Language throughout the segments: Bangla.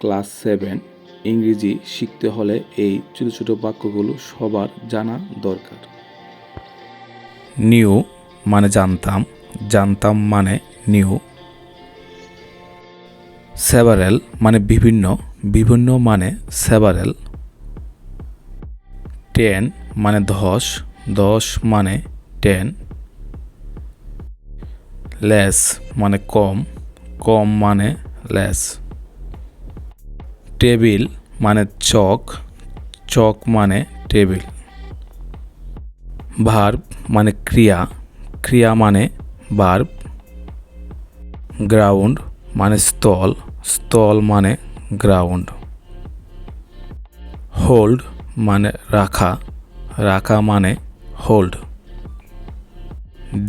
ক্লাস 7 ইংরেজি শিখতে হলে এই ছোট ছোট বাক্যগুলো সবার জানা দরকার। নিউ মানে জানতাম, জানতাম মানে নিউ। সেভারেল মানে বিভিন্ন, বিভিন্ন মানে সেভারেল। 10 মানে 10, 10 মানে 10। লেস মানে কম, কম মানে লেস। টেবিল মানে চক, চক মানে টেবিল। ভার্ব মানে ক্রিয়া, ক্রিয়া মানে ভার্ব। গ্রাউন্ড মানে স্থল, স্থল মানে গ্রাউন্ড। হোল্ড মানে রাখা, রাখা মানে হোল্ড।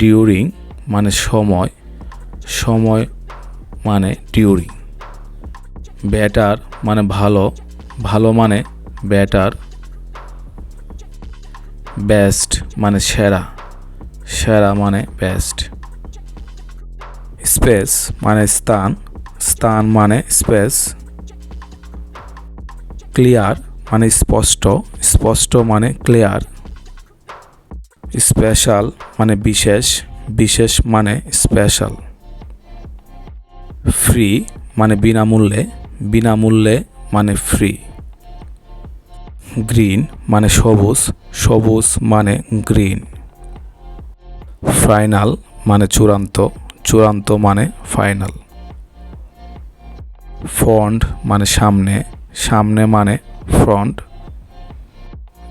ডিউরিং মানে সময়, সময় মানে ডিউরিং। বেটার মানে ভালো, ভালো মানে বেটার। বেস্ট মানে সেরা, সেরা মানে বেস্ট। স্পেস মানে স্থান, স্থান মানে স্পেস। ক্লিয়ার মানে স্পষ্ট, স্পষ্ট মানে ক্লিয়ার। স্পেশাল মানে বিশেষ, বিশেষ মানে স্পেশাল। ফ্রি মানে বিনামূল্যে, বিনামূল্যে মানে ফ্রি। গ্রিন মানে সবুজ, সবুজ মানে গ্রিন। ফাইনাল মানে চূড়ান্ত, চূড়ান্ত মানে ফাইনাল। ফ্রন্ট মানে সামনে, সামনে মানে ফ্রন্ট।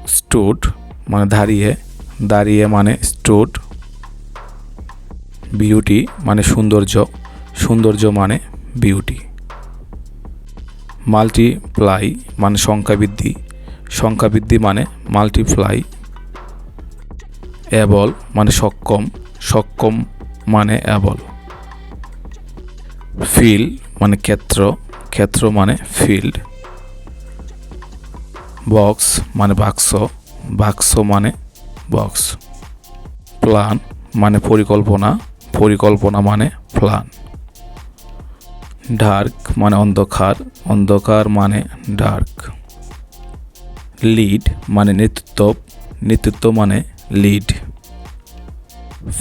স্টুড মানে দাঁড়িয়ে, দাঁড়িয়ে মানে স্টুড। বিউটি মানে সৌন্দর্য, সৌন্দর্য মানে বিউটি। মাল্টিপ্লাই মানে সংখ্যা বৃদ্ধি, সংখ্যা বৃদ্ধি মানে মাল্টিপ্লাই। এবল মানে সক্ষম, সক্ষম মানে এবল। ফিল্ড মানে ক্ষেত্র, ক্ষেত্র মানে ফিল্ড। বক্স মানে বাক্স, বাক্স মানে বক্স। প্ল্যান মানে পরিকল্পনা, পরিকল্পনা মানে প্ল্যান। ডার্ক মানে অন্ধকার, অন্ধকার মানে ডার্ক। লিড মানে নেতৃত্ব, নেতৃত্ব মানে লিড।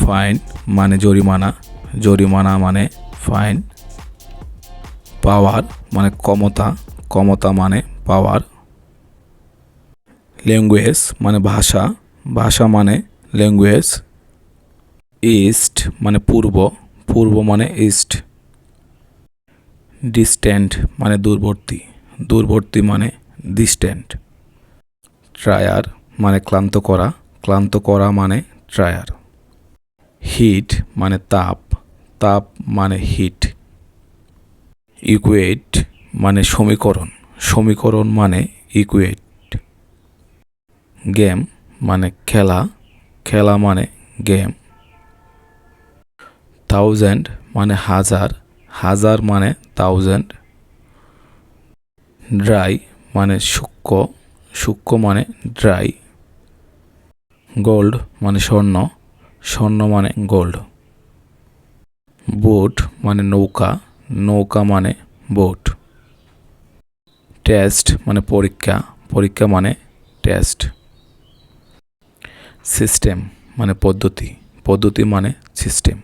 ফাইন মানে জরিমানা, জরিমানা মানে ফাইন। পাওয়ার মানে ক্ষমতা, ক্ষমতা মানে পাওয়ার। ল্যাঙ্গুয়েজ মানে ভাষা, ভাষা মানে ল্যাঙ্গুয়েজ। ইস্ট মানে পূর্ব, পূর্ব মানে ইস্ট। ডিস্ট্যান্ট মানে দূরবর্তী, দূরবর্তী মানে ডিস্ট্যান্ট। ট্রায়ার মানে ক্লান্ত করা, ক্লান্ত করা মানে ট্রায়ার। হিট মানে তাপ, তাপ মানে হিট। ইকুয়েট মানে সমীকরণ, সমীকরণ মানে ইকুয়েট। গেম মানে খেলা, খেলা মানে গেম। থাউজেন্ড মানে হাজার, হাজার মানে থাউজেন্ড। ড্রাই মানে শুষ্ক, শুষ্ক মানে ড্রাই। গোল্ড মানে স্বর্ণ, স্বর্ণ মানে গোল্ড। বোট মানে নৌকা, নৌকা মানে বোট। টেস্ট মানে পরীক্ষা, পরীক্ষা মানে টেস্ট। সিস্টেম মানে পদ্ধতি, পদ্ধতি মানে সিস্টেম।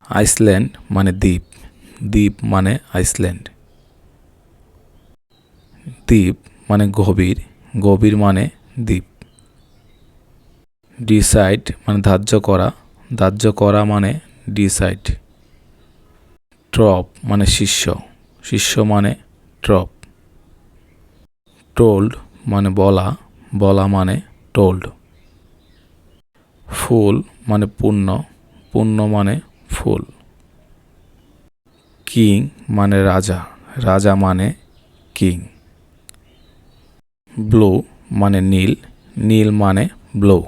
আইসল্যান্ড মানে দ্বীপ, দ্বীপ মানে আইসল্যান্ড। দ্বীপ মানে গভীর, গভীর মানে দ্বীপ। ডিসাইড মানে ধার্য করা, ধার্য করা মানে ডিসাইড। ট্রপ মানে শিষ্য, শিষ্য মানে ট্রপ। টোল্ড মানে বলা, বলা মানে টোল্ড। ফুল মানে পূর্ণ, পূর্ণ মানে ফুল। কিং মানে রাজা, রাজা মানে কিং। ব্লু মানে নীল, নীল মানে ব্লু।